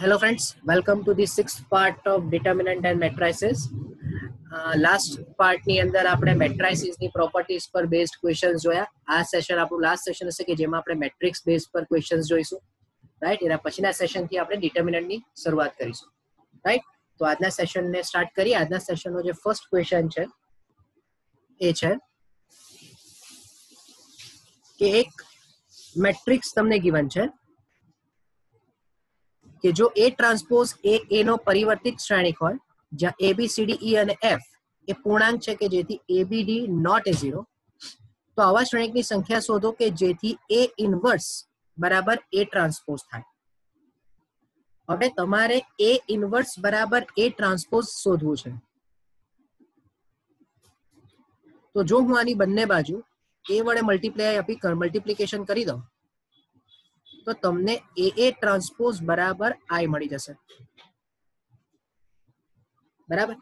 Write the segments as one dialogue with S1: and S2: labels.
S1: Hello friends, welcome to the sixth part of determinant and matrices. Last part ની અંદર આપણે મેટ્રાઇસિસ ની properties પર બેઝડ ક્વેશ્ચન્સ જોયા. આ સેશન આપણું લાસ્ટ સેશન હશે કે જેમાં આપણે મેટ્રિક્સ બેઝ પર ક્વેશ્ચન્સ જોઈશું, રાઈટ. એના પછીના સેશનથી આપણે ડિટર્મિનન્ટ ની શરૂઆત કરીશું, રાઈટ. તો આજના સેશનને સ્ટાર્ટ કરીએ. આજના સેશનનો જે ફર્સ્ટ ક્વેશ્ચન છે એ છે કે એક મેટ્રિક્સ તમને ગિવન છે કે જો A ટ્રાન્સપોઝ A નો પરિવર્તિત શ્રેણિક હોય જ્યાં ABCD E અને F એ પૂર્ણાંક છે કે જેથી ABD નોટ એ 0, તો આવા શ્રેણિકની સંખ્યા શોધો કે જેથી A ઇન્વર્સ બરાબર A ટ્રાન્સપોઝ થાય. હવે તમારે A ઇન્વર્સ બરાબર A ટ્રાન્સપોઝ શોધવું છે. તો જો હું આની બંને બાજુ A વડે મલ્ટીપ્લિકેશન કરી દઉં તો તમને AA ટ્રાન્સપોઝ બરાબર I મળી જશે, બરાબર.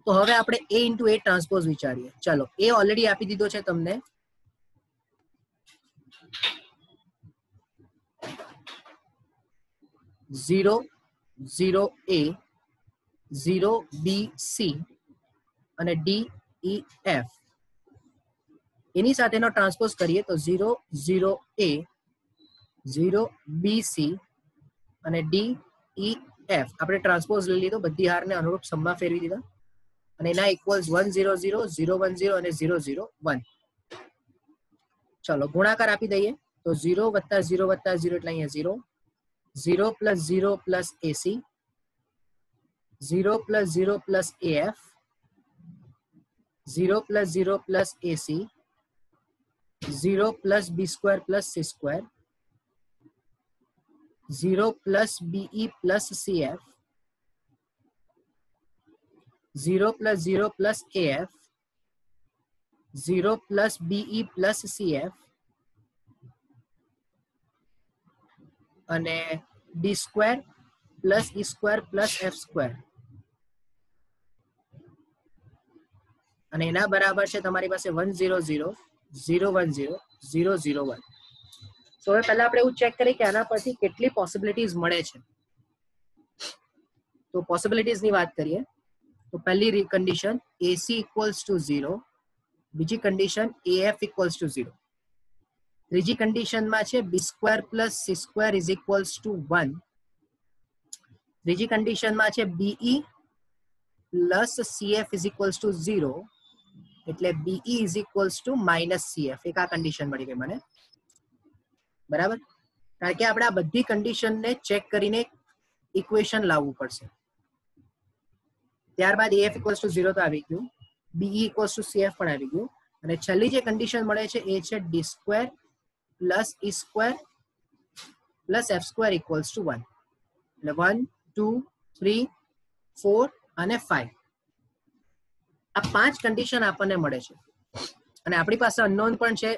S1: તો હવે આપણે A ઇન્ટુ A ટ્રાન્સપોઝ વિચારીએ. ચાલો, A ઓલરેડી આપી દીધો છે તમને 0 0 A 0 B C અને D E F. એની સાથેનો ટ્રાન્સપોઝ કરીએ તો 0 0 A 0 B C અને D E F. આપણે ટ્રાન્સપોઝ લઈ લીધો, બધી હારને અનુરૂપ સમમાં ફેરવી દીધા અને એના ઇક્વલ્સ 1 0 0 0 1 0 અને 0 0 1. ચલો ગુણાકાર આપી દઈએ તો 0 વત્તા 0 વત્તા 0 એટલે અહીંયા 0, 0 plus 0 plus AC, 0 plus 0 plus AF, 0 plus 0 plus AC, 0 plus B square plus C square, 0 plus BE plus CF, 0 plus 0 plus AF, 0 plus BE plus CF અને D square plus E square plus F square. અને એના બરાબર છે તમારી પાસે 1 0 0 0 1 0 0 0 1. તો હવે પહેલા આપણે એવું ચેક કરીએ કે આના પરથી કેટલી પોસિબિલિટીઝ મળે છે. તો પોસિબિલિટીઝ ની વાત કરીએ તો પહેલી કન્ડિશન AC ઇક્વલ્સ ટુ 0, બીજી કન્ડિશન AF ઇક્વલ્સ ટુ 0, ત્રીજી કન્ડિશનમાં છે B square plus C square is equals to 1, ત્રીજી કન્ડિશનમાં છે BE plus CF is equals two 0, એટલે BE is equals two minus CF. એક આ કન્ડિશન મળી ગઈ મને, બરાબર. કારણ કે આપણે આ બધી કન્ડિશનને ચેક કરીને ઇક્વેશન લાવવું પડશે. ત્યારબાદ AF ઇક્વલ્સ ટુ 0 તો આવી ગયું, BE ઇક્વલ્સ ટુ CF પણ આવી ગયું અને છેલ્લી જે કન્ડિશન મળે છે એ છે D square plus E square plus F square equals to 1. એટલે 1 2 3 4 અને 5 આ 5 કન્ડિશન આપણને મળે છે. અને આપણી પાસે અનનોન પણ છે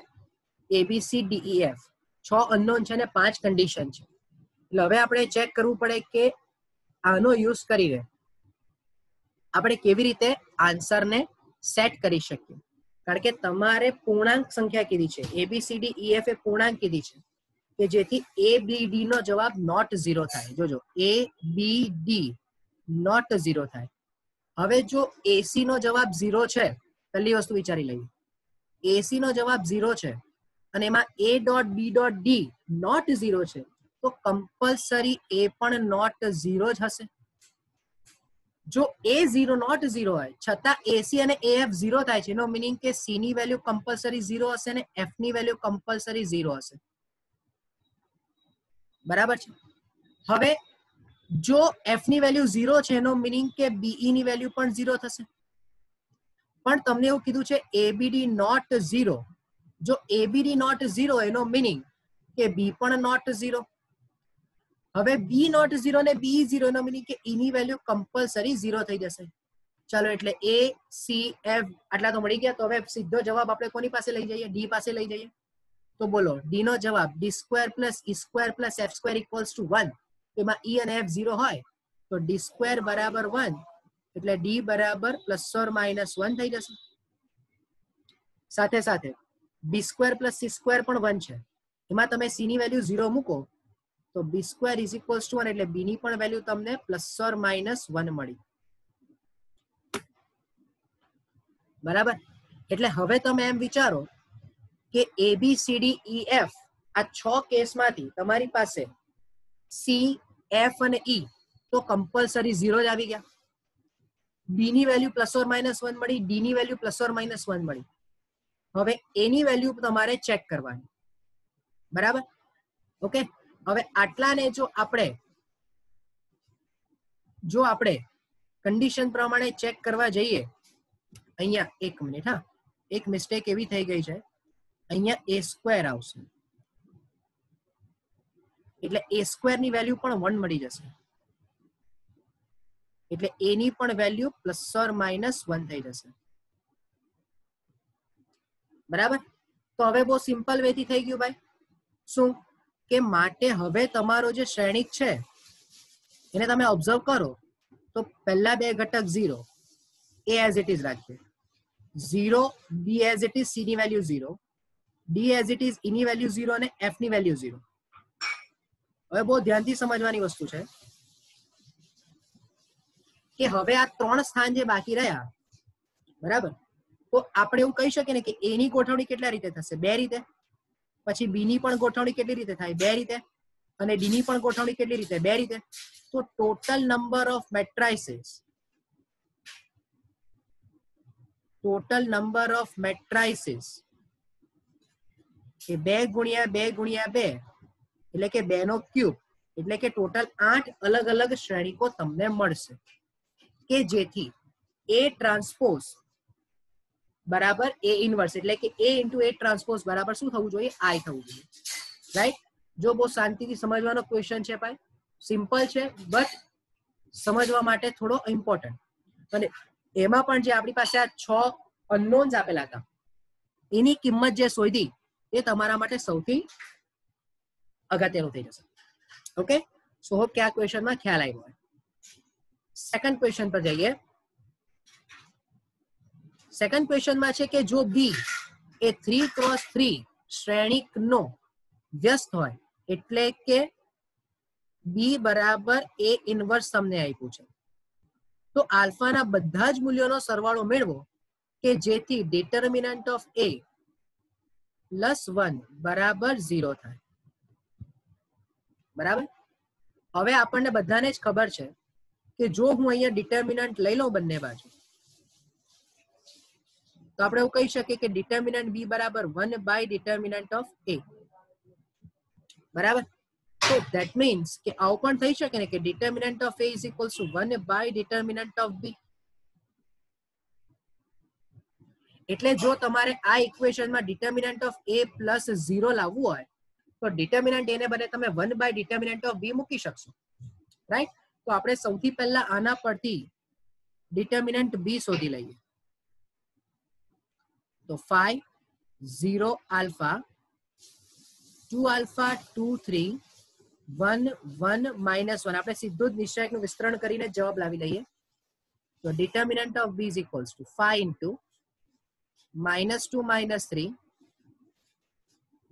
S1: ABCDEF. 6 અનનોન છે અને 5 કન્ડિશન છે. એટલે હવે આપણે ચેક કરવું પડે કે આનો યુઝ કરીને આપણે કેવી રીતે આન્સરને સેટ કરી શકીએ. કારણ કે તમારે પૂર્ણાંક સંખ્યા કીધી છે, ABCDEF એ પૂર્ણાંક કીધી છે કે જેથી ABD નો જવાબ નોટ 0 થાય. જોજો, ABD નોટ 0 થાય. હવે જો AC નો જવાબ 0 છે, પહેલી વસ્તુ વિચારી લઈએ, AC નો જવાબ 0 છે અને એમાં A dot B dot D not 0 છે, તો કમ્પલસરી A પણ નોટ 0 જ હશે. જો A 0 નોટ 0 હોય છતાં AC અને AF 0 થાય છે, એનો મીનિંગ કે C ની વેલ્યુ કમ્પલસરી 0 હશે અને F ની વેલ્યુ કમ્પલસરી 0 હશે, બરાબર છે. હવે જો F ની વેલ્યુ 0 છે એનો મીનિંગ કે BE ની વેલ્યુ પણ 0 થશે. પણ તમને એવું કીધું છે ABD નોટ 0. જો ABD નોટ 0 એનો મીનિંગ કે B પણ નોટ 0. હવે B નોટ 0 અને BE 0 એનો મીનિંગ કે E ની વેલ્યુ કમ્પલસરી 0 થઈ જશે. ચાલો, એટલે A C F આટલા તો મળી ગયા. તો હવે સીધો જવાબ આપણે કોની પાસે લઈ જઈએ? D પાસે લઈ જઈએ. તો બોલો, D નો જવાબ D square plus E square plus F square equals to 1. એમાં E અને F 0 હોય તો D સ્ક્વેર બરાબર 1, એટલે D બરાબર પ્લસ ઓર માઇનસ 1 થઈ જશે. સાથે સાથે B square plus C square પણ 1 છે, એમાં તમે C ની વેલ્યુ 0 મૂકો તો બી સ્ક્વેર ઇઝ ઇક્વલ્સ ટુ 1 એટલે બી ની પણ વેલ્યુ તમને ±1 મળી. બરાબર. એટલે હવે તમે એમ વિચારો કે A B C D E F આ 6 કેસમાંથી તમારી પાસે સી એફ અને ઈ તો કમ્પલસરી 0 જ આવી ગયા. બી ની વેલ્યુ ±1 મળી, ડી ની વેલ્યુ ±1 મળી. હવે એની વેલ્યુ તમારે ચેક કરવાની. બરાબર. ઓકે. હવે આટલાને જો આપણે કન્ડિશન પ્રમાણે ચેક કરવા જઈએ, અહીંયા એક મિનિટ, હા, એક મિસ્ટેક એવી થઈ ગઈ છે, અહીંયા એ સ્ક્વેર આવશે એટલે એ સ્ક્વેર ની વેલ્યુ પણ 1 મળી જશે, એટલે એ ની પણ વેલ્યુ ±1 થઈ જશે. બરાબર. તો હવે બહુ સિમ્પલ વે થી થઈ ગયું ભાઈ. શું કે માટે હવે તમારો જે શ્રેણિક છે એને તમે ઓબ્ઝર્વ કરો તો પહેલા બે ઘટક 0 એ એઝ ઇટ ઇઝ રાખીએ, 0 B as it is, C ની value 0, D as it is, E ની વેલ્યુ 0 અને એફ ની વેલ્યુ 0. હવે બહુ ધ્યાનથી સમજવાની વસ્તુ છે કે હવે આ 3 સ્થાન જે બાકી રહ્યા, બરાબર, તો આપણે એવું કહી શકીએ ને કે એ ની ગોઠવણી કેટલા રીતે થશે? 2 રીતે. પછી બી ની પણ ગોઠવણી કેટલી રીતે થાય? 2 રીતે. અને ડી ની પણ ગોઠવણી કેટલી રીતે? 2 રીતે. તો ટોટલ નંબર ઓફ મેટ્રાઇસીસ એ 2 ગુણ્યા 2 ગુણ્યા 2 એટલે કે 2 નો ક્યુબ, એટલે કે ટોટલ 8 અલગ અલગ શ્રેણિકો તમને મળશે કે જેથી એ ટ્રાન્સપોઝ બરાબર એ ઇનવર્સ, એટલે કે એ ઇન્ટુ એ ટ્રાન્સપોઝ બરાબર શું થવું જોઈએ? આઈ થવું જોઈએ. રાઈટ. જો બહુ શાંતિથી સમજવાનો ક્વેશ્ચન છે ભાઈ, સિમ્પલ છે બટ સમજવા માટે થોડો ઇમ્પોર્ટન્ટ. અને એમાં પણ જે આપણી પાસે આ 6 અનનોન્સ આપેલા હતા એની કિંમત જે શોધી એ તમારા માટે સૌથી અગત્યનું થઈ જશે. ઓકે. સો હોપ કે આ ક્વેશ્ચનમાં ખ્યાલ આવ્યો હોય. સેકન્ડ ક્વેશ્ચન પર જઈએ. સેકન્ડ ક્વેશ્ચનમાં છે કે જો બી એ 3x3 શ્રેણિકનો વ્યસ્ત હોય, એટલે કે બી બરાબર એ ઇનવર્સ તમને આપ્યું છે, તો આલ્ફાના બધા જ મૂલ્યોનો સરવાળો મેળવો કે જેથી ડિટર્મિનન્ટ ઓફ એ +1 બરાબર 0 થાય. બરાબર. હવે આપણને બધાને જ ખબર છે કે જો હું અહીંયા ડિટર્મિનન્ટ લઈ લઉં બંને બાજુ, તો આપણે એવું કહી શકીએ કે ડિટર્મિનન્ટ બી બરાબર 1 / ડિટર્મિનન્ટ ઓફ એ. બરાબર. તો ધેટ મીન્સ કે આવું પણ થઈ શકે ને કે determinant of A is equals to 1 / determinant of B. એટલે જો તમારે આ ઇક્વેશનમાં ડિટર્મિનન્ટ ઓફ એ +0 લાવવું હોય તો ડિટર્મિનન્ટ એને બદલે તમે 1 / ડિટર્મિનન્ટ ઓફ બી મૂકી શકશો. રાઈટ. તો આપણે સૌથી પહેલા આના પરથી ડિટર્મિનન્ટ બી શોધી લઈએ. તો 5 0 આલ્ફા 2 આલ્ફા 2 3 1 1 -1 આપણે સીધું જ નિશ્ચયકનું વિસ્તરણ કરીને જવાબ લાવી લઈએ. તો determinant of B is equals to 5 into -2 -3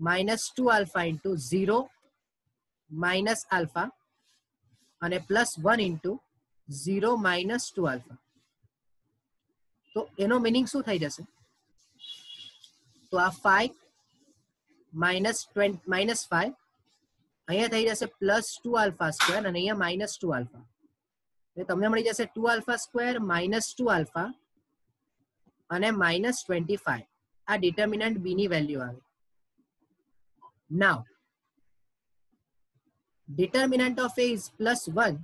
S1: -2 alpha into 0 minus alpha અને +1 ઇન્ટુ 0 -2 આલ્ફા. તો એનો મિનિંગ શું થઈ જશે? તો આ 5 -5 અહીંયા થઈ જશે +2 આલ્ફા સ્ક્વેર અને અહીંયા -2 આલ્ફા. એટલે તમને મળી જશે 2 આલ્ફા સ્ક્વેર -2 આલ્ફા અને -25. આ ડિટર્મિનન્ટ બી ની વેલ્યુ આવે. નાઉ ડિટર્મિનન્ટ ઓફ એ ઇઝ +1.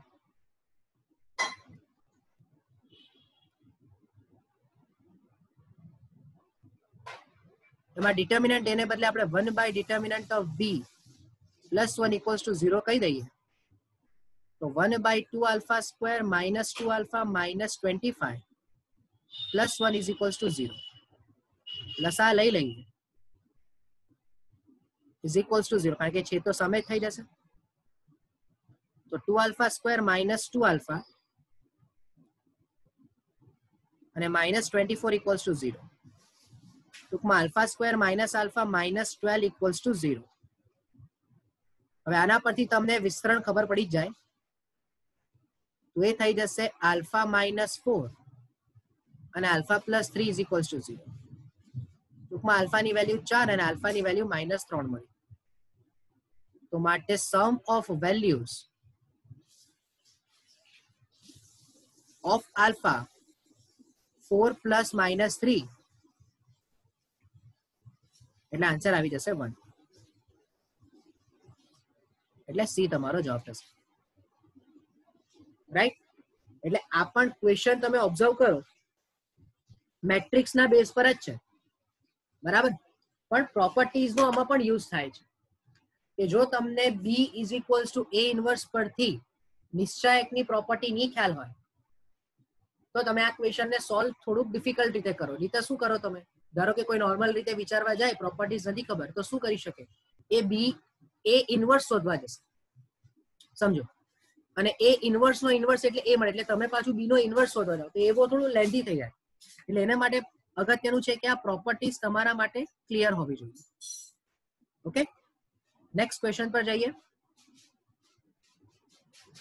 S1: એમાં ડિટર્મિનન્ટ એને બદલે આપણે 1 / ડિટર્મિનન્ટ ઓફ બી +1 = 0 કહી દઈએ. તો 1 / 2 આલ્ફા સ્ક્વેર -2 આલ્ફા -25 +1 = 0. લસા લઈ લઈએ =0 કારણ કે છે તો સામે થઈ જશે. તો 2 આલ્ફા સ્ક્વેર -2 આલ્ફા અને -24 = 0. ટૂંકમાં આલ્ફા સ્ક્વેર માઇનસ આલ્ફા -12 = 0. હવે આના પરથી તમને વિસ્તરણ ખબર પડી જાય તો એ થઈ જશે આલ્ફા -4 અને આલ્ફા +3 ઇઝ ઇક્વલ્સ ટુ 0. ટૂંકમાં આલ્ફાની વેલ્યુ 4 અને આલ્ફાની વેલ્યુ -3 મળી. તો માટે સમ ઓફ વેલ્યુઝ ઓફ આલ્ફા 4 + -3 એટલે આન્સર આવી જશે 1. એટલે સી તમારો જવાબ થશે. રાઈટ? એટલે આ પણ ક્વેશ્ચન તમે ઓબ્ઝર્વ કરો મેટ્રિક્સના બેઝ પર જ છે, બરાબર, પણ પ્રોપર્ટીઝનો આમાં પણ યુઝ થાય છે કે જો તમને B = A ઇન્વર્સ પરથી નિશ્ચાયકની પ્રોપર્ટી નહીં ખ્યાલ હોય તો તમે આ ક્વેશ્ચનને સોલ્વ થોડુંક ડિફિકલ્ટ રીતે કરો. રીતે શું કરો તમે? ધારો કે કોઈ નોર્મલ રીતે વિચારવા જાય, પ્રોપર્ટીઝ નથી ખબર, તો શું કરી શકે? એ B A ઇન્વર્સ શોધવા જશે, સમજો, અને A ઇન્વર્સ નો ઇન્વર્સ એટલે A મળે, એટલે તમે પાછું B નો ઇન્વર્સ શોધવા જાઓ તો એવો થોડું લેન્ધી થઈ જાય. એટલે એના માટે અગત્યનું છે કે આ પ્રોપર્ટીઝ તમારા માટે ક્લિયર હોવી જોઈએ. ઓકે, નેક્સ્ટ ક્વેશ્ચન પર જઈએ.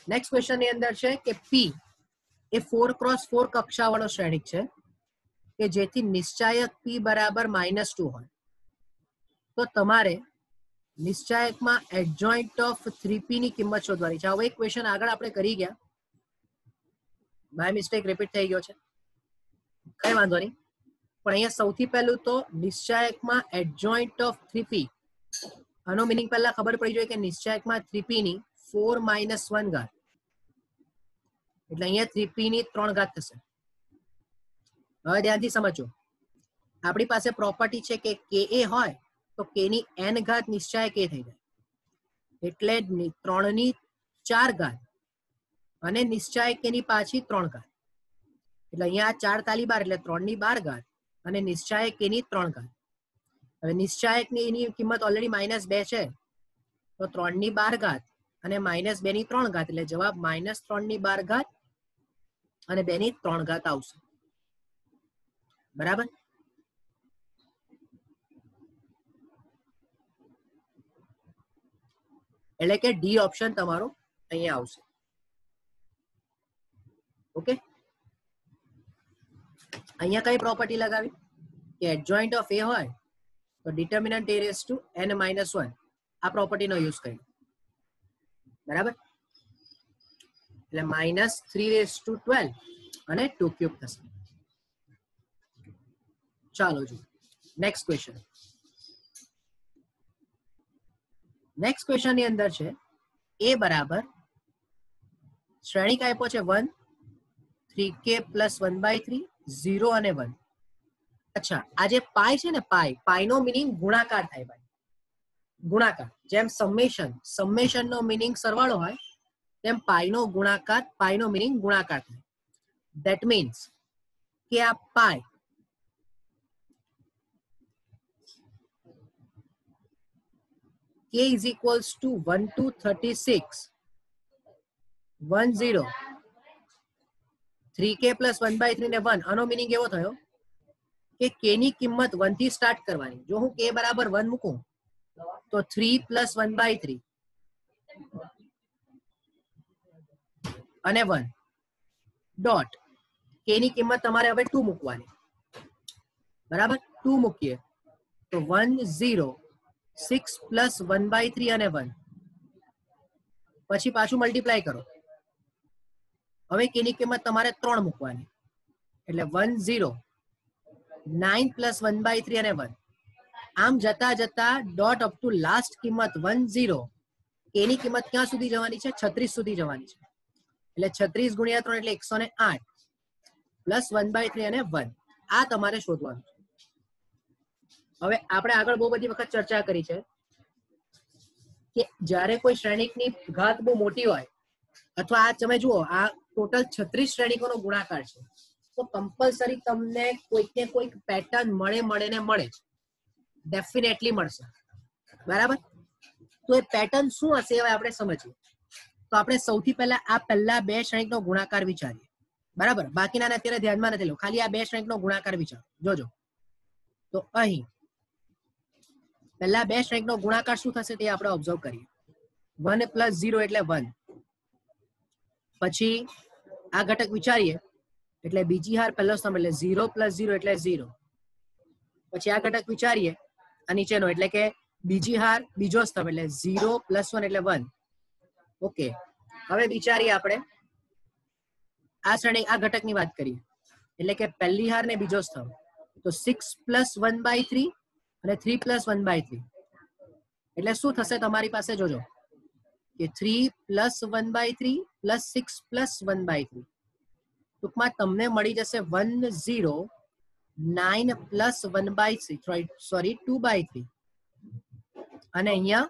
S1: નેક્સ્ટ ક્વેશ્ચન ની અંદર છે કે P એ 4x4 કક્ષાવાળો શ્રેણિક છે કે જેથી નિશ્ચાયક P બરાબર -2 હોય. તો તમારે નિશ્ચાયકમાં એડજોઇન્ટ ઓફ 3p ની કિંમત શોધવાની છે. હવે એક ક્વેશ્ચન આગળ આપણે કરી ગયા, બાય મિસ્ટેક રિપીટ થઈ ગયો છે, કઈ વાંધો નહીં, પણ અહીંયા સૌથી પહેલું તો નિશ્ચાયકમાં એડજોઇન્ટ ઓફ 3p, આનો મિનિંગ પહેલા ખબર પડી જોઈએ કે નિશ્ચાયકમાં 3p ની 4 - 1 ઘાત, એટલે અહીંયા 3p ની 3 ઘાત થશે. હવે ધ્યાનથી સમજો, આપણી પાસે પ્રોપર્ટી છે કે ka હોય તો k ની n ઘાત નિશ્ચાયક a થઈ જાય, એટલે 3 ની 4 ઘાત અને નિશ્ચાયક k ની પાછી 3 ઘાત, એટલે અહીંયા 4 તાલી 12 એટલે 3 ની 12 ઘાત અને નિશ્ચાયક k ની 3 ઘાત. હવે નિશ્ચાયક ની એની કિંમત ઓલરેડી -2 છે, તો 3 ની 12 ઘાત અને -2 ની 3 ઘાત, એટલે જવાબ -3 ની 12 ઘાત અને 2 ની 3 ઘાત આવશે. બરાબર? એટલે કે ડી ઓપ્શન તમારો અહીંયા આવશે. ઓકે, અહીંયા કઈ પ્રોપર્ટી લગાવી કે એડજોઇન્ટ ઓફ a હોય તો determinant a raised to n - 1, આ પ્રોપર્ટીનો યુઝ કર્યો. બરાબર? એટલે -3 raised to 12 અને 2³ થશે. ચાલો જો નેક્સ્ટ ક્વેશ્ચન. નેક્સ્ટ ક્વેશ્ચન ની અંદર છે a બરાબર શ્રેણિક આપ્યો છે 1 3k + 1/3 0 અને 1. અચ્છા, આ જે પાઈ છે ને, પાઈ નો મિનિંગ ગુણાકાર થાય ભાઈ, ગુણાકાર. જેમ સમેશન નો મિનિંગ સરવાળો હોય તેમ પાઈ નો ગુણાકાર, પાઈ નો મિનિંગ ગુણાકાર થાય. ધેટ મીન્સ કે આ પાઈ k = 1 to 36 10 3k + 1/3 ને 1. આનો મિનિંગ એવો થયો કે k ની કિંમત 1 થી સ્ટાર્ટ કરવાની. જો હું k બરાબર 1 મૂકું તો 3 + 1/3 અને 1 ડોટ k ની કિંમત તમારે હવે 2 મૂકવાની. બરાબર? 2 મૂકીએ તો 1 0 6 + 1/3 અને 1, પછી પાછું મલ્ટીપ્લાય કરો. હવે k ની કિંમત તમારે 3 મૂકવાની, એટલે 1 0 9 + 1/3 અને 1. આમ જતા જતા ડોટ અપ ટુ લાસ્ટ કિંમત 1 0, k ની કિંમત ક્યાં સુધી જવાની છે? 36 સુધી જવાની છે. એટલે 36 × 3 એટલે 108 પ્લસ 1/3 અને 1. આ તમારે શોધવાનું છે. હવે આપણે આગળ બહુ બધી વખત ચર્ચા કરી છે કે જ્યારે કોઈ શ્રેણિકની ઘાત બહુ મોટી હોય, અથવા આ તમે જુઓ આ ટોટલ 36 શ્રેણિકોનો ગુણાકાર છે, તો કમ્પલસરી તમને કોઈક ને કોઈક પેટર્ન મળે જ, ડેફિનેટલી મળશે. બરાબર? તો એ પેટર્ન શું હશે હવે આપણે સમજીએ. તો આપણે સૌથી પહેલા આ પહેલા 2 શ્રેણિકનો ગુણાકાર વિચારીએ. બરાબર? બાકીના અત્યારે ધ્યાનમાં નથી લો, ખાલી આ 2 શ્રેણિકનો ગુણાકાર વિચારો. જોજો, તો અહીં પહેલા 2 શ્રેણિકનો ગુણાકાર શું થશે તે આપણે ઓબ્ઝર્વ કરીએ. 1 + 0 એટલે 1. પછી આ ઘટક વિચારીએ એટલે બીજી હાર પહેલો સ્તંભ એટલે 0 + 0 એટલે 0. પછી આ ઘટક વિચારીએ આ નીચેનો એટલે કે બીજી હાર બીજો સ્તંભ એટલે 0 + 1 એટલે 1. ઓકે, હવે વિચારીએ આપણે આ શ્રેણી આ ઘટકની વાત કરીએ એટલે કે પહેલી હાર ને બીજો સ્તંભ તો 6 + 1/3 અને 3 + 1/3 એટલે શું થશે તમારી પાસે જોજો કે 3 + 1/3 + 6 + 1/3 ટૂંકમાં તમને મળી જશે 1 0 9 + 1/3 સોરી 2/3 અને અહીંયા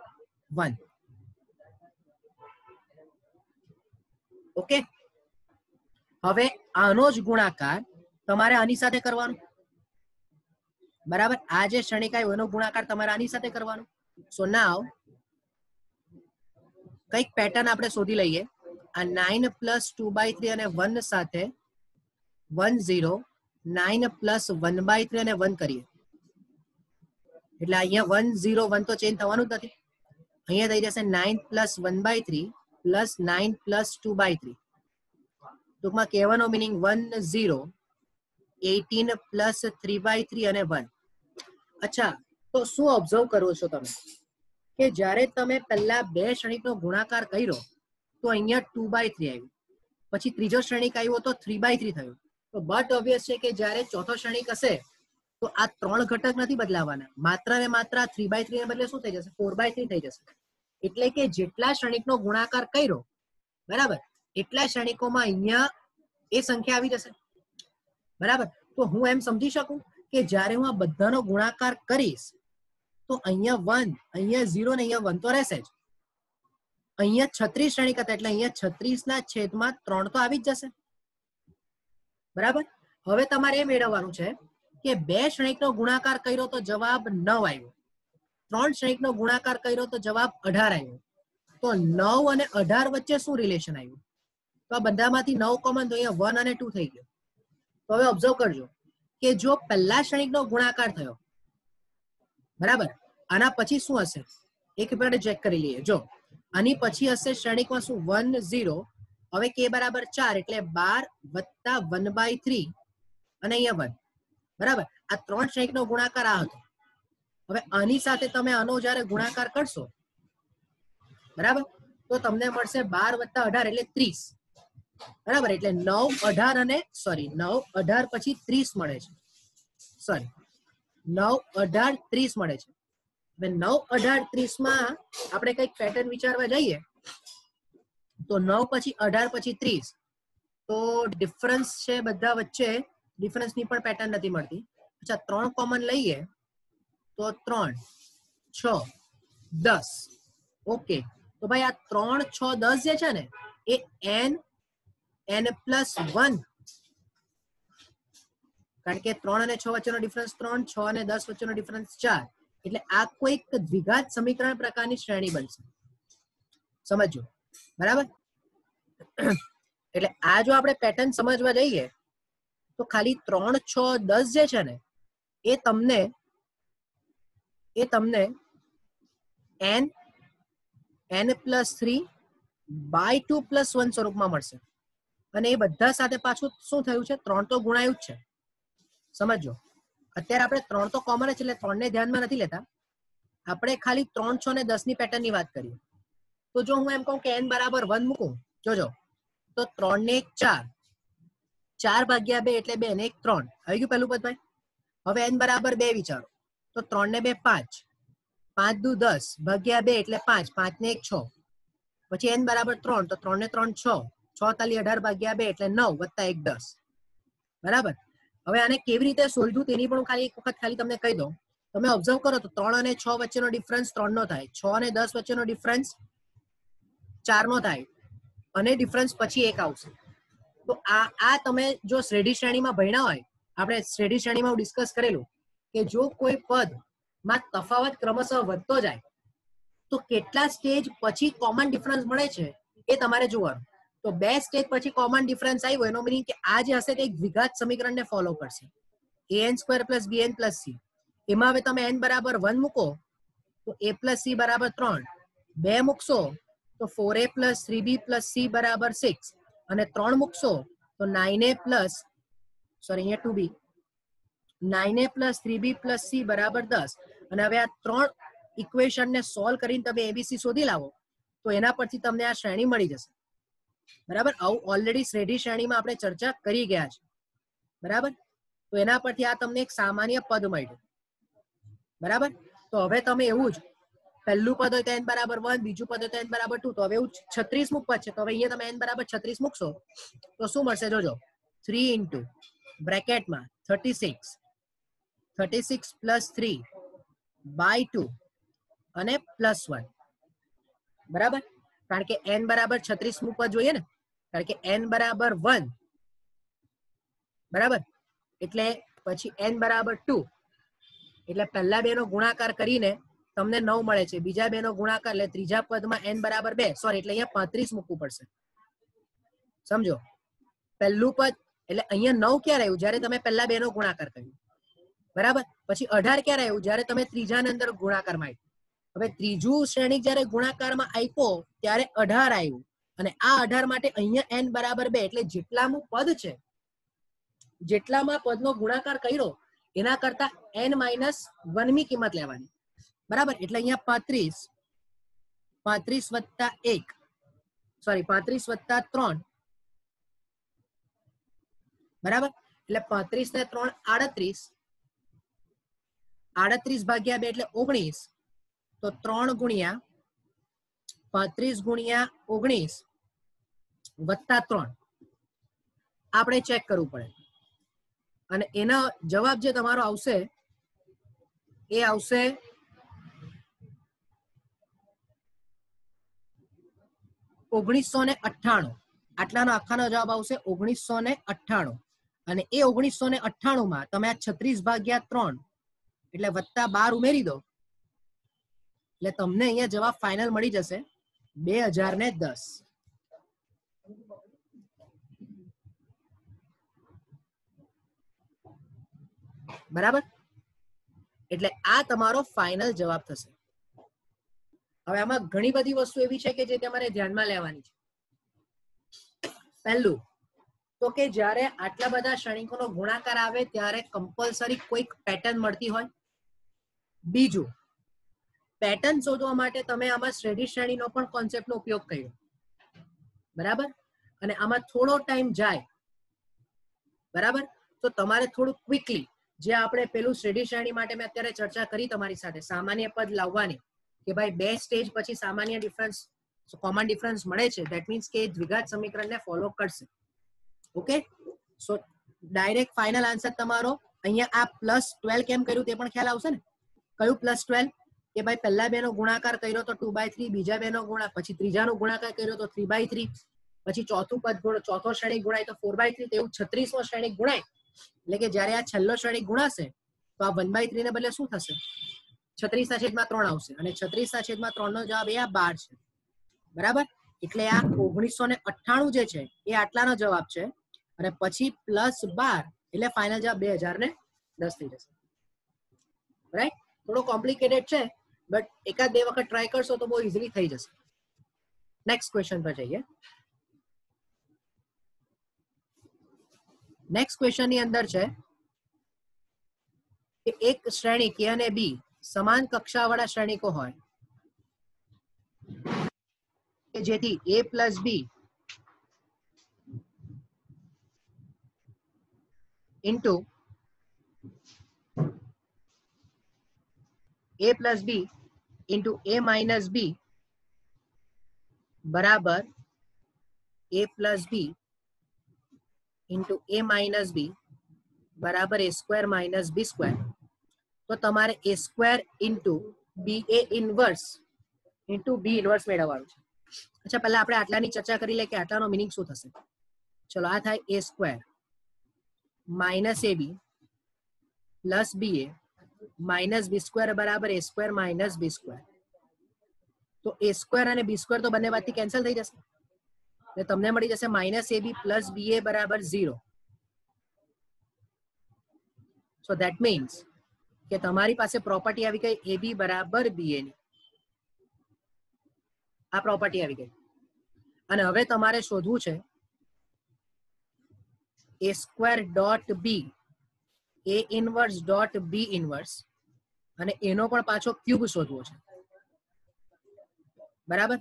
S1: 1. ઓકે, હવે આનો જ ગુણાકાર તમારે આની સાથે કરવાનો, બરાબર? આ જે ક્ષણિક આવ્યો એનો ગુણાકાર તમારે આની સાથે કરવાનો. સો નાવ કઈક પેટર્ન આપણે શોધી લઈએ. આ 9 + 2/3 અને 1 સાથે 1 0 9 + 1/3 અને 1 કરીએ એટલે અહીંયા 1 0 1 તો ચેન્જ થવાનું જ નથી. અહીંયા થઈ જશે 9 + 1/3 + 9 + 2/3. ટૂંકમાં કહેવાનો મિનિંગ 1 0 18 + 3/3 અને 1. અચ્છા, તો શું ઓબ્ઝર્વ કરો છો તમે કે જ્યારે તમે પહેલા બે ક્ષણિકનો ગુણાકાર કર્યો તો અહીંયા 2/3 આવ્યું, પછી ત્રીજો ક્ષણિક આવ્યો તો 3/3 થયું. તો બટ ઓબ્વિયસ છે કે જ્યારે ચોથો ક્ષણિક હશે તો આ ત્રણ ઘટક નથી બદલાવાના, માત્ર ને માત્ર 3/3 ને બદલે શું થઈ જશે 4/3 થઈ જશે. એટલે કે જેટલા ક્ષણિકનો ગુણાકાર કર્યો બરાબર એટલા ક્ષણિકોમાં અહીંયા એ સંખ્યા આવી જશે, બરાબર? તો હું એમ સમજી શકું કે જ્યારે હું આ બધાનો ગુણાકાર કરીશ તો અહીંયા 1 અહીંયા 0 ને અહીંયા 1 તો રહેશે જ. અહીંયા 36 ક્ષણિક હતા એટલે અહીંયા 36 ના છેદમાં 3 તો આવી જ જશે, બરાબર? હવે તમારે એ મેળવવાનું છે કે બે ક્ષણિકનો ગુણાકાર કર્યો તો જવાબ 9 આવ્યો, ત્રણ ક્ષણિકનો ગુણાકાર કર્યો તો જવાબ 18 આવ્યો. તો 9 અને 18 વચ્ચે શું રિલેશન આવ્યું? તો આ બધામાંથી 9 કોમન તો અહીંયા 1 અને 2 થઈ ગયો. તો હવે ઓબ્ઝર્વ કરજો કે જો પહેલા ક્ષણિકનો ગુણાકાર થયો બરાબર, આના પછી શું હશે એક મિનિટ ચેક કરી લઈએ. જો આની પછી હશે ક્ષણિકમાં શું 1 0, હવે k બરાબર 4 એટલે 12 + 1/3 અને અહીંયા 1, બરાબર? આ ત્રણ ક્ષણિકનો ગુણાકાર આ હતો. હવે આની સાથે તમે આનો જ્યારે ગુણાકાર કરશો બરાબર તો તમને મળશે 12 + 18 એટલે 30, બરાબર? એટલે 9 18 અને સોરી 9 18 પછી 30 મળે છે, સોરી 9 18 30 મળે છે. હવે 9 18 30 માં આપણે કઈક પેટર્ન વિચારવા જઈએ તો 9 પછી 18 પછી 30 તો ડિફરન્સ છે બધા વચ્ચે, ડિફરન્સની પણ પેટર્ન નથી મળતી. અચ્છા, 3 કોમન લઈએ તો 3 6 10. ઓકે, તો ભાઈ આ 3 6 10 જે છે ને એ n +1, કારણ કે 3 અને 6 વચ્ચેનો ડિફરન્સ 3, 6 અને 10 વચ્ચેનો ડિફરન્સ 4, એટલે આ કોઈક દ્વિઘાત સમીકરણ પ્રકારની શ્રેણી બનશે. સમજો, બરાબર? એટલે આ જો આપણે પેટર્ન સમજવા જઈએ તો ખાલી 3 6 10 જે છે ને એ તમને n+3/2 + 1 સ્વરૂપમાં મળશે. અને એ બધા સાથે પાછું શું થયું છે 3 તો ગુણાયું જ છે. સમજો, અત્યારે આપણે 3 તો કોમન જ એટલે 3 ને ધ્યાનમાં નથી લેતા, આપણે ખાલી 3 6 ને 10 ની પેટર્નની વાત કરીએ. તો જો હું એમ કહું કે n બરાબર 1 મૂકું, જોજો તો 3 ને 1 4, 4/2 એટલે 2 ને 1 3 આવી ગયું પહેલું પદ ભાઈ. હવે n બરાબર 2 વિચારો તો 3 ને 2 5, 5 દુ 10 ભાગ્યા 2 એટલે 5, 5 ને 1 6. પછી n બરાબર 3 તો 3 ને 3 6, 6 તાલી 18/2 એટલે 9 + 1 10, બરાબર? હવે આને કેવી રીતે સોલ્વ્યું તેની પણ ખાલી એક વખત ખાલી તમને કહી દઉં. તમે ઓબ્ઝર્વ કરો તો 3 અને 6 વચ્ચેનો ડિફરન્સ 3 નો થાય, 6 અને 10 વચ્ચેનો ડિફરન્સ 4 નો થાય અને ડિફરન્સ પછી 1 આવશે. તો આ તમે જો શ્રેઢી શ્રેણીમાં ભણ્યા હોય, આપણે શ્રેઢી શ્રેણીમાં ડિસ્કસ કરેલું કે જો કોઈ પદ માં તફાવત ક્રમશઃ વધતો જાય તો કેટલા સ્ટેજ પછી કોમન ડિફરન્સ મળે છે એ તમારે જોવાનું. તો 2 સ્ટેજ પછી કોમન ડિફરન્સ આવ્યો એનો મીનિંગ કે આ જે હશે તે દ્વિઘાત સમીકરણને ફોલો કરશે, an² + bn + c. એમાં હવે તમે n બરાબર 1 મૂકો તો a + c બરાબર 3, 2 મૂકશો તો 4a + 3b + c બરાબર 6 અને 3 મૂકશો તો 9a પ્લસ સોરી અહીંયા 2b 9a + 3b + c બરાબર 10 અને હવે આ ત્રણ ઇક્વેશનને સોલ્વ કરીને તમે એબીસી શોધી લાવો તો એના પરથી તમને આ શ્રેણી મળી જશે બરાબર આવું ઓલરેડી શ્રેણીમાં આપણે ચર્ચા કરી ગયા છે બરાબર તો એના પરથી આ તમને એક સામાન્ય પદ મળ્યું બરાબર તો હવે તમે એવું જ પહેલું પદ હોય તો n બરાબર 1 બીજું પદ હોય તો n બરાબર 2 તો હવે એવું 36મું પદ છે તો હવે અહીંયા તમે n બરાબર 36 મૂકશો તો શું મળશે જોજો 3 ઇન્ટુ બ્રેકેટમાં 36 + 3/2 અને +1 બરાબર કારણ કે n બરાબર 36 મૂકવા જોઈએ ને કારણ કે n બરાબર 1 બરાબર એટલે પછી n બરાબર 2 એટલે પહેલા બેનો ગુણાકાર કરીને તમને 9 મળે છે બીજા બેનો ગુણાકાર એટલે ત્રીજા પદમાં n બરાબર 2 સોરી એટલે અહીંયા 35 મૂકવું પડશે સમજો પહેલું પદ એટલે અહીંયા 9 ક્યારે આવ્યું જ્યારે તમે પહેલા બેનો ગુણાકાર કર્યો બરાબર પછી 18 ક્યારે આવ્યું જ્યારે તમે ત્રીજાની અંદર ગુણાકારમાં આવ્યું હવે ત્રીજું શ્રેણિક જ્યારે ગુણાકારમાં આપ્યો ત્યારે 18 આવ્યું અને આ 18 માટે અહીંયા n બરાબર 2 એટલે જેટલાનું પદ છે જેટલામાં પદનો ગુણાકાર કર્યો એના કરતા n - 1મી કિંમત લેવાની બરાબર એટલે અહીંયા 35 વત્તા 1 સોરી 35 વત્તા 3 બરાબર એટલે 35 ને 3 38 ભાગ્યા 2 એટલે 19 તો 3 ગુણ્યા 35 ગુણ્યા 19 વત્તા 3 આપણે ચેક કરવું પડે અને એનો જવાબ જે તમારો આવશે એ આવશે 1998 આટલાનો આખાનો જવાબ આવશે 1998 અને એ 1998 માં તમે આ 36 ભાગ્યા 3 એટલે વત્તા 12 ઉમેરી દો એટલે તમને અહીંયા જવાબ ફાઇનલ મળી જશે 2010 બરાબર એટલે આ તમારો ફાઇનલ જવાબ થશે હવે આમાં ઘણી બધી વસ્તુ એવી છે કે જે તમારે ધ્યાનમાં લેવાની છે પહેલું તો કે જ્યારે આટલા બધા શ્રેણિકોનો ગુણાકાર આવે ત્યારે કમ્પલસરી કોઈક પેટર્ન મળતી હોય બીજું પેટર્ન શોધવા માટે તમે આમાં શ્રેણીનો પણ કોન્સેપ્ટનો ઉપયોગ કર્યો બરાબર અને આમાં થોડો ટાઈમ જાય બરાબર તો તમારે થોડું ક્વિકલી જે આપણે પેલું શ્રેણી માટે મેં અત્યારે ચર્ચા કરી તમારી સાથે સામાન્ય પદ લાવવાની કે ભાઈ બે સ્ટેજ પછી સામાન્ય ડિફરન્સ કોમન ડિફરન્સ મળે છે ધેટ મીન્સ કે દ્વિઘાત સમીકરણને ફોલો કરશે okay so direct final answer તમારો અહીંયા આ +12 કેમ કર્યું તે પણ ખ્યાલ આવશે ને કયું +12 કે ભાઈ પહેલા બેનો ગુણાકાર કર્યો તો 2/3 બીજા બેનો ગુણાકાર પછી ત્રીજાનો ગુણાકાર કર્યો તો 3/3 પછી ચોથું પદ ચોથો શ્રેણિક ગુણાય તો 4/3 તેવું 36મો શ્રેણિક ગુણાય એટલે કે જ્યારે આ છેલ્લો શ્રેણિક ગુણાશે તો આ 1/3 ને બદલે શું થશે 36/3 આવશે અને 36/3 નો જવાબ એ આ 12 છે બરાબર એટલે આ 1998 જે છે એ આટલાનો જવાબ છે અને પછી +12 એટલે ફાઇનલ જવાબ 2010 થઈ જશે રાઈટ થોડો કોમ્પ્લિકેટેડ છે બટ એકાદ બે વખત ટ્રાય કરશો તો બહુ ઇઝીલી થઈ જશે નેક્સ્ટ ક્વેશ્ચન પર જઈએ નેક્સ્ટ ક્વેશ્ચન ની અંદર છે કે એક શ્રેણી કે અને બી સમાન કક્ષાવાળા શ્રેણિકો હોય કે જેથી a + b into a + b into a - b બરાબર a + b into a - b બરાબર a² - b² તો તમારે a² into ba inverse into b inverse મેળવવાનું છે અચ્છા પહેલા આપણે આટલાની ચર્ચા કરી લે કે આટલાનો મીનિંગ શું થશે ચલો આ થાય a² - ab plus ba minus b² બરાબર a² - b² તો a² અને b² તો બંને બાજુથી કેન્સલ થઈ જશે એટલે તમને મળી જશે -ab પ્લસ ba બરાબર 0 સો ધેટ મીન્સ કે તમારી પાસે પ્રોપર્ટી આવી ગઈ ab બરાબર ba ની આ પ્રોપર્ટી આવી ગઈ. અને હવે તમારે શોધવું છે a square dot B, a inverse dot B inverse, અને એનો પણ પાછો ક્યુબ શોધવો છે. બરાબર.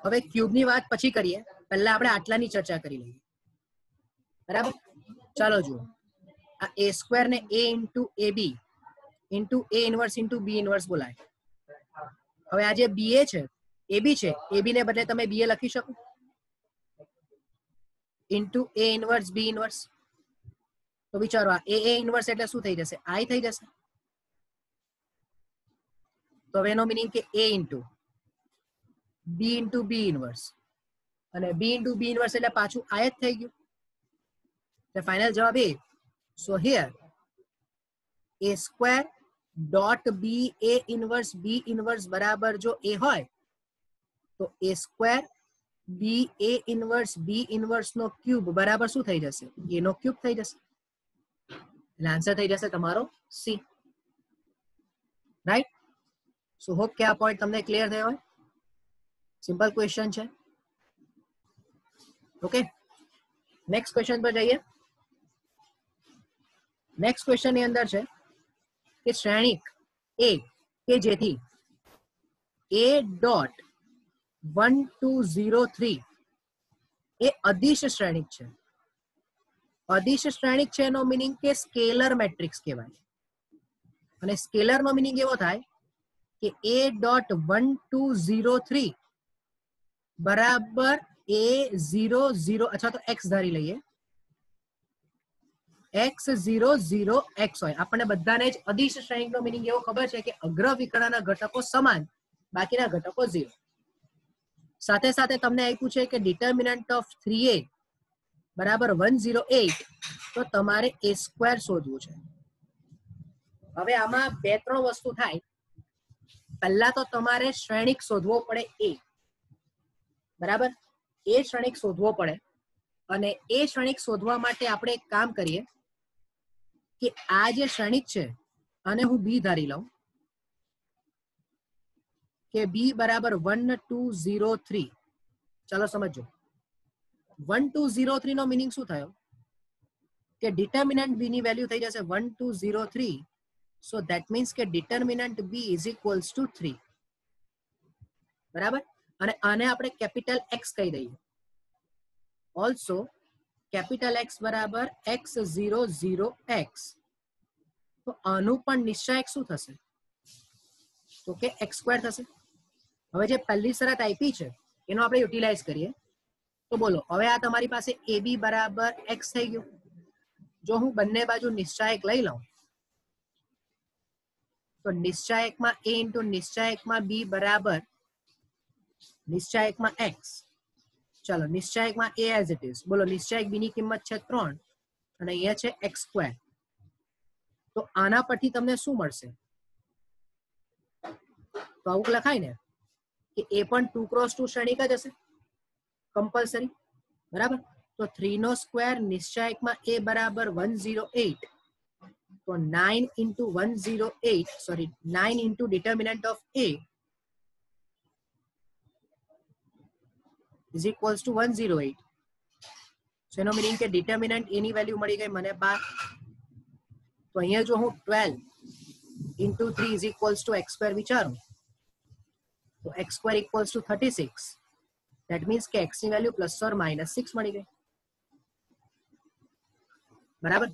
S1: હવે ક્યુબની વાત પછી કરીએ, પહેલા આપણે આટલાની ચર્ચા કરી લઈએ. બરાબર. ચાલો જુઓ, આ a સ્ક્વેર ને a into A B into A inverse into B inverse બોલાય. હવે આ જે બી એ છે એ બી છે, એ બી ને બદલે તમે બી એ લખી શકો into A inverse B inverse. તો વિચારો આ એ ઇનવર્સ એટલે શું થઈ જશે? આઈ થઈ જશે. તો હવે એનો મિનિંગ કે એ ઇન્ટુ બી ઇનવર્સ, અને બી ઇન્ટુ બી ઇનવર્સ એટલે પાછું આ જ થઈ ગયું. તો ફાઇનલ જવાબ એ. So here A square dot B A inverse B inverse બરાબર જો એ હોય તો A square B A inverse B inverse નો ક્યુબ બરાબર શું થઈ જશે? એ નો ક્યુબ થઈ જશે. એટલે આન્સર થઈ જશે તમારો સી. રાઈટ. સો હોપ કે આ પોઈન્ટ તમને ક્લિયર થયો હોય. સિમ્પલ ક્વેશ્ચન છે. ઓકે, નેક્સ્ટ ક્વેશ્ચન પર જઈએ. નેક્સ્ટ ક્વેશ્ચન ની અંદર છે કે શ્રેણિક એ કે જેથી a ડોટ 1 2 0 3 એ અદિશ શ્રેણિક છે. અદિશ શ્રેણિક છે એનો મિનિંગ કે સ્કેલર મેટ્રિક્સ કહેવાય. અને સ્કેલર નો મિનિંગ એવો થાય કે a ડોટ 1 2 0 3 બરાબર a 0 0 અથવા તો x ધારી લઈએ, x 0 0 x હોય. આપણને બધાને જ અદિશ શ્રેણિક નો મિનિંગ એવો ખબર છે કે અગ્ર વિકર્ણના ઘટકો સમાન, બાકીના ઘટકો 0. સાથે સાથે તમને આપ્યું છે કે ડિટર્મિનન્ટ ઓફ 3a બરાબર 108, તો તમારે a સ્ક્વેર શોધવું છે. હવે આમાં બે ત્રણ વસ્તુ થાય. પહેલા તો તમારે શ્રેણિક શોધવો પડે a. બરાબર, એ શ્રેણિક શોધવો પડે. અને એ શ્રેણિક શોધવા માટે આપણે એક કામ કરીએ કે આ જે શ્રેણિક છે અને હું બી ધારી લઉં કે બી બરાબર 1 2 0 3. ચાલો સમજો, 1 2 0 3 નો મિનિંગ શું થયો કે ડિટર્મિનન્ટ બી ની વેલ્યુ થઈ જશે 1 2 0 3. સો ધેટ મીન્સ કે determinant B is equals to 3. બરાબર. અને આને આપણે કેપિટલ એક્સ કહી દઈએ. ઓલસો કેપિટલ એક્સ બરાબર x 0 0 x. તો આનું પણ નિશ્ચાયક શું થશે? તો કે x સ્ક્વેર થશે. હવે જે પહેલી શરત આપી છે એનો આપણે યુટિલાઇઝ કરીએ. તો બોલો, હવે આ તમારી પાસે એ બી બરાબર x થઈ ગયું. જો હું બંને બાજુ નિશ્ચાયક લઈ લઉં તો નિશ્ચાયકમાં a ઇન્ટુ નિશ્ચાયકમાં b બરાબર નિશ્ચાયકમાં x. ચાલો નિશ્ચાયકમાં a એઝ ઇટ ઇઝ. બોલો, નિશ્ચાયક b ની કિંમત છે 3 અને અહીંયા છે x સ્ક્વેર. તો આના પરથી તમને શું મળશે? તો આવું લખાય ને કે એ પણ 2 ક્રોસ 2 શ્રેણિક જ હશે કમ્પલસરી. બરાબર. તો 3 નો સ્ક્વેર નિશ્ચાયકમાં a બરાબર 108. તો 9 into 108, sorry 9 into determinant of a is equals two 108. સો એનો મીનિંગ કે ડિટર્મિનન્ટ a ની વેલ્યુ મળી ગઈ મને 12. તો અહીંયા જો હું 12 into 3 is equals two x square વિચારું તો x square equals to 36. That means કે x ની વેલ્યુ પ્લસ ઓર માઇનસ 6 મળી ગઈ. બરાબર.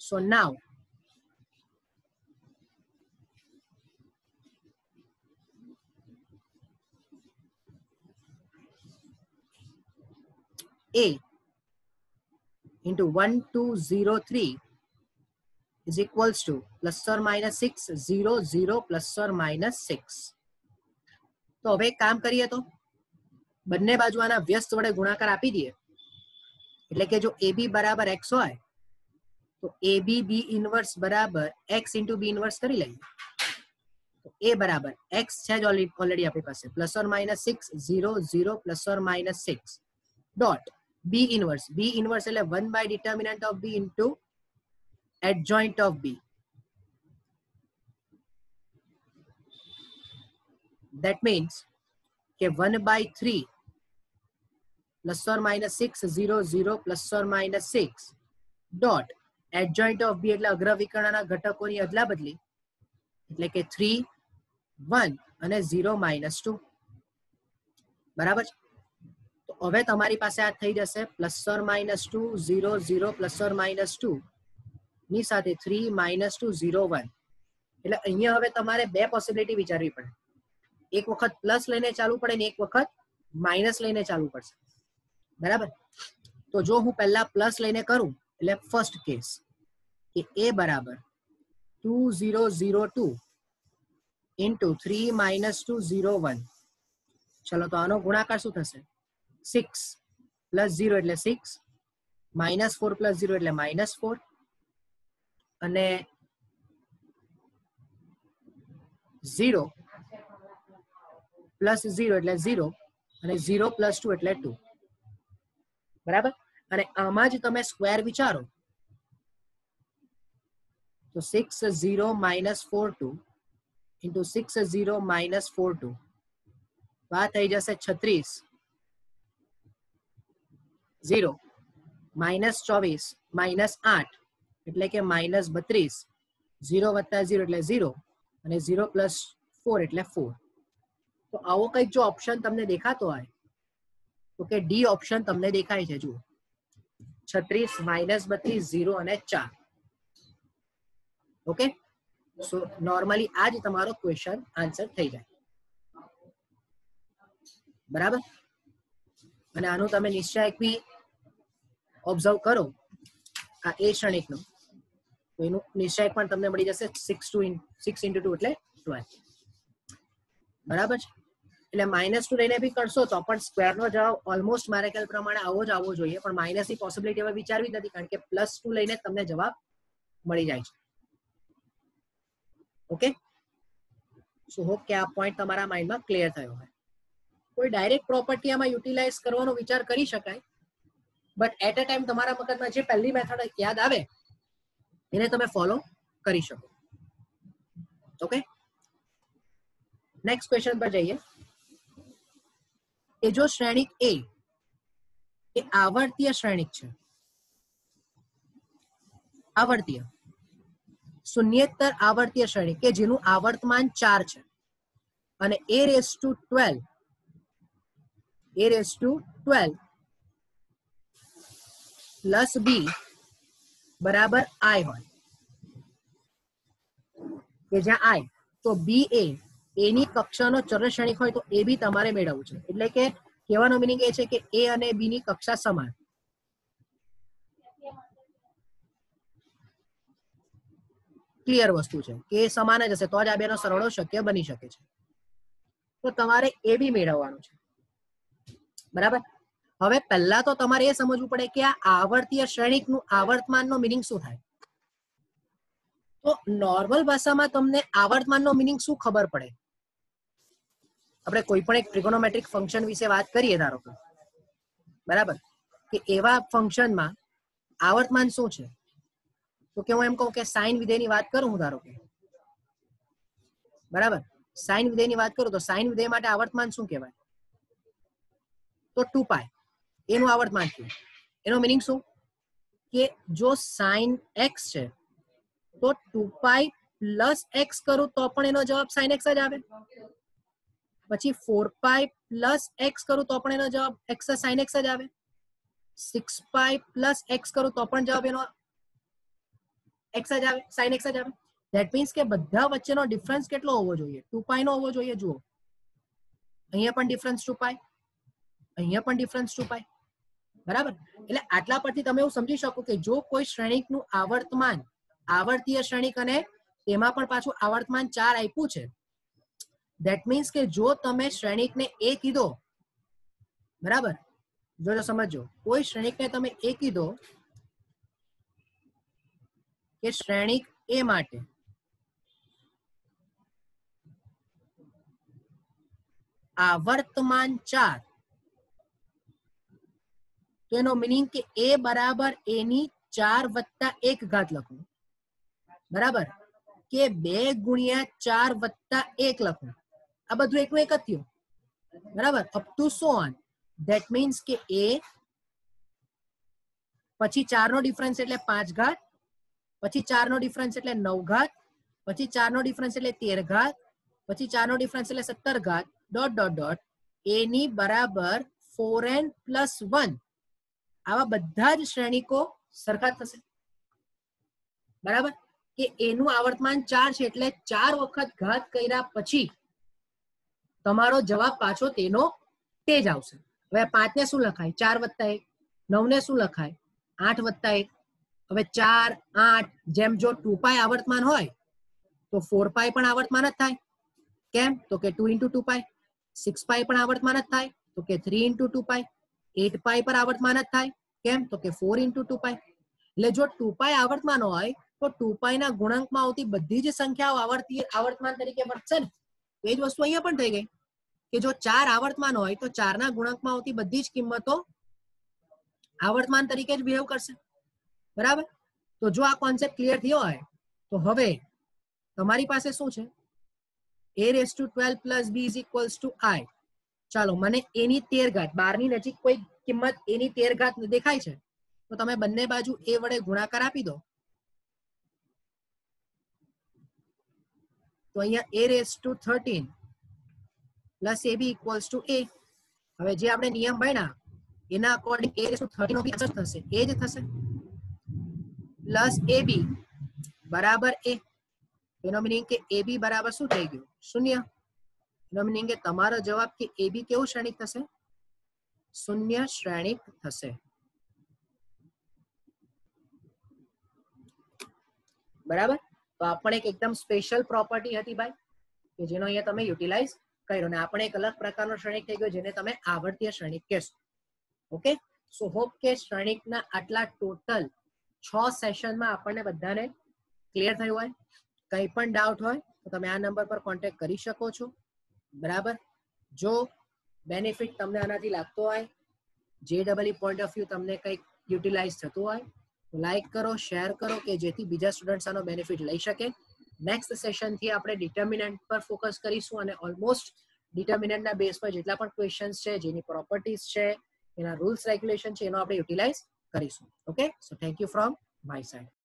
S1: સો નાઉ a into 1203 is equals to plus or minus 6 0 0 plus or minus 6. તો હવે કામ કરીએ તો બંને બાજુ આના વ્યસ્ત વડે ગુણાકાર આપી દઈએ. એટલે કે જો ab બરાબર x હોય તો ab b ઇનવર્સ બરાબર x ઇન્ટુ b ઇનવર્સ કરી લઈએ. તો a બરાબર x છે જ ઓલરેડી આપણી પાસે, plus or minus 6 0 0 plus or minus 6 dot b inverse. b inverse એટલે 1 by determinant of b into adjoint of b. That means કે 1/3 +or -6 0 0 +or -6 dot adjoint of B એટલે અગ્રવિકર્ણના ઘટકોની અદલા બદલી એટલે કે 3 1 અને 0 -2 બરાબર છે. તો હવે તમારી પાસે આ થઈ જશે +or -2 0 0 +or -2 ની સાથે 3 -2 0 1. એટલે અહીંયા હવે તમારે બે પોસિબિલિટી વિચારવી પડે. એક વખત પ્લસ લઈને ચાલુ પડે ને એક વખત માઇનસ લઈને ચાલુ પડશે. બરાબર. તો જો હું પહેલા પ્લસ લઈને કરું એટલે ફર્સ્ટ કેસ કે a બરાબર 2002 ઇન્ટુ 3 -2 0 1. ચલો તો આનો ગુણાકાર શું થશે? 6 + 0 એટલે 6 -4 + 0 એટલે -4 અને 0 + 0 એટલે 0 અને 0 + 2 એટલે 2. બરાબર. અને આમાં જ તમે સ્ક્વેર વિચારો તો 6 0 -4 2 ઇન્ટુ 6 0 -4 2 આ થઈ જશે 36 0 -24 -8 એટલે કે -32 0 + 0 એટલે 0 અને 0 + 4 એટલે 4. તો આવો કંઈક જો ઓપ્શન તમને દેખાતો હોય તો કે ડી ઓપ્શન તમને દેખાય છે. જુઓ 36 -32 0 અને 4. ઓકે. સો નોર્મલી આ જ તમારો ક્વેશ્ચન આન્સર થઈ જાય. બરાબર. અને આનું તમે નિશ્ચયક બી ઓબ્ઝર્વ કરો આ એ શ્રેણિકનું તો એનું નિશ્ચયક પણ તમને મળી જશે 6 × 2 એટલે 12. બરાબર છે. એટલે -2 લઈને બી કરશો તો પણ સ્ક્વેરનો જવાબ ઓલમોસ્ટ મારા ખ્યાલ પ્રમાણે આવો જ આવવો જોઈએ, પણ માઇનસની પોસિબિલિટી હવે વિચારવી નથી કારણ કે +2 લઈને તમને જવાબ મળી જાય છે. ઓકે. સો હોપ કે આ પોઈન્ટ તમારા માઇન્ડમાં ક્લિયર થયો હોય. કોઈ ડાયરેક્ટ પ્રોપર્ટી આમાં યુટિલાઇઝ કરવાનો વિચાર કરી શકાય, બટ એટ અ ટાઈમ તમારા મગજમાં જે પહેલી મેથડ યાદ આવે એને તમે ફોલો કરી શકો. ઓકે. નેક્સ્ટ ક્વેશ્ચન પર જઈએ કે જો શ્રેણિક એ આવર્તીય શ્રેણિક છે, આવર્તીય શૂન્યેતર આવર્તીય શ્રેણિક કે જેનું આવર્તમાન 4 છે અને a⁻12 પ્લસ બી બરાબર i હોય કે જ્યાં i તો બી એની કક્ષાનો ચર શ્રેણિક હોય તો એ બી તમારે મેળવવું છે. એટલે કે કહેવાનો મીનિંગ એ છે કે એ અને બી ની કક્ષા સમાન. ક્લિયર વસ્તુ છે કે સમાન જ હશે તો જ આ બેનો સરવાળો શક્ય બની શકે છે. તો તમારે એ બી મેળવવાનું છે. બરાબર. હવે પહેલા તો તમારે એ સમજવું પડે કે આ આવર્તીય શ્રેણિકનું આવર્તમાનનો મીનિંગ શું થાય. તો નોર્મલ ભાષામાં તમને આવર્તમાનનો મીનિંગ શું ખબર પડે? આપણે કોઈ પણ એક ટ્રિગોનોમેટ્રિક ફંક્શન વિશે વાત કરીએ ધારો કે, બરાબર, કે એવા ફંક્શનમાં આવર્તમાન શું છે? તો કે હું એમ કહું કે સાઇન વિધેયની વાત કરું હું ધારો કે, બરાબર, સાઇન વિધેયની વાત કરું તો સાઇન વિધેય માટે આવર્તમાન શું કહેવાય? તો 2π એનું આવર્તમાન છે. એનો મીનિંગ શું કે જો sin x છે તો 2π + x કરું તો પણ એનો જવાબ sin x જ આવે. પછી 4π + x કરું તો પણ એનો જવાબ x sin x જ આવે. 6π + x કરું તો પણ જવાબ એનો x જ આવે, sin x જ આવે. ધેટ મીન્સ કે બધા વચ્ચેનો ડિફરન્સ કેટલો હોવો જોઈએ? 2π નો હોવો જોઈએ. જુઓ અહીંયા પણ ડિફરન્સ 2π, અહીંયા પણ ડિફરન્સ 2π. બરાબર. એટલે આટલા પરથી તમે એવું સમજી શકો કે જો કોઈ શ્રેણિકનું આવર્તમાન આવર્તીય શ્રેણિક અને તેમાં પણ પાછું આવર્તમાન 4 આપ્યું છે, ધેટ મીન્સ કે જો તમે શ્રેણિકને એ કીધો, બરાબર, જો સમજો કોઈ શ્રેણિકને તમે એ કીધો કે શ્રેણિક એ માટે આવર્તમાન 4, તો એનો મીનિંગ કે a બરાબર a ની 4 + 1 ઘાત લખું, બરાબર, કે 2 × 4 + 1 લખું. આ બધું એકનું એક જ થયું. બરાબર, up to so on. That means કે એ પછી 4 નો ડિફરન્સ એટલે 5 ઘાત, પછી 4 નો ડિફરન્સ એટલે 9 ઘાત, પછી 4 નો ડિફરન્સ એટલે 13 ઘાત, પછી 4 નો ડિફરન્સ એટલે 17 ઘાત, ડોટ ડોટ ડોટ. એ ની બરાબર 4n પ્લસ 1. આવા બધા જ શ્રેણિકો સરખા થશે. બરાબર, કે એનું આવર્તમાન 4 છે એટલે 4 વખત ઘાત કર્યા પછી તમારો જવાબ પાછો તેનો તે જ આવશે. હવે 5 ને શું લખાય? 4 વત્તા 1. 9 ને શું લખાય? 8 વત્તા 1. હવે 4, 8 જેમ જો 2π આવર્તમાન હોય તો 4π પણ આવર્તમાન જ થાય. કેમ? તો કે 2 into 2π. 6π પણ આવર્તમાન જ થાય તો કે 3 into 2π. 8π પર આવર્તમાન જ થાય. કેમ? તો કે 4 into 2π. એટલે જો 2π આવર્તમાન હોય તો 2π ના ગુણાંકમાં આવતી બધી જ સંખ્યાઓ આવર્તમાન તરીકે વર્તશે ને. એ જ વસ્તુ અહીંયા પણ થઈ ગઈ કે જો 4 આવર્તમાન હોય તો 4 ના ગુણાંકમાં આવતી બધી જ કિંમતો આવર્તમાન તરીકે જ બિહેવ કરશે. બરાબર, તો જો આ કોન્સેપ્ટ ક્લિયર થયો હોય તો હવે તમારી પાસે શું છે? a raised to 12 plus b is equals to I. ચાલો, મને a ની 13 ઘાત, 12 ની નજીક કોઈ કિંમત a ની 13 ઘાત દેખાય છે તો તમે બંને બાજુ a વડે ગુણાકાર આપી દો. તો અહીંયા a raised to 13 plus ab equals to a. હવે જે આપણે નિયમ ભણ્યા એના અકોર્ડિંગ a raised to 13 નો બી આન્સર થશે, એ જ થશે. પ્લસ ab બરાબર a. એનો મીનિંગ કે ab બરાબર શું થઈ ગયું? 0. એનો મીનિંગ કે તમારો જવાબ કે ab કેવું શ્રેણિક થશે? 0 શ્રેણિક થશે. બરાબર, તો આપણે એક એકદમ સ્પેશિયલ પ્રોપર્ટી હતી ભાઈ કે જેનો અહીંયા તમે યુટિલાઇઝ કર્યો, ને આપણે એક અલગ પ્રકારનો શ્રેણિક થઈ ગયો જેને તમે આવર્તીય શ્રેણિક કહેશો. ઓકે, સો હોપ કે શ્રેણિકના આટલા ટોટલ 6 સેશનમાં આપણને બધાને ક્લિયર થયું હોય. કંઈ પણ ડાઉટ હોય તો તમે આ નંબર પર કોન્ટેક્ટ કરી શકો છો. બરાબર, જો બેનિફિટ તમને આનાથી લાગતો હોય, JEE પોઈન્ટ ઓફ વ્યૂ તમને કંઈક યુટિલાઇઝ થતું હોય તો લાઈક કરો, શેર કરો કે જેથી બીજા સ્ટુડન્ટ્સ આનો બેનિફિટ લઈ શકે. નેક્સ્ટ સેશનથી આપણે ડિટર્મિનન્ટ પર ફોકસ કરીશું અને ઓલમોસ્ટ ડિટર્મિનન્ટના બેઝ પર જેટલા પણ ક્વેશ્ચન્સ છે, જેની પ્રોપર્ટીઝ છે, એના રૂલ્સ રેગ્યુલેશન છે, એનો આપણે યુટિલાઇઝ કરીશું. Okay, so thank you from my side.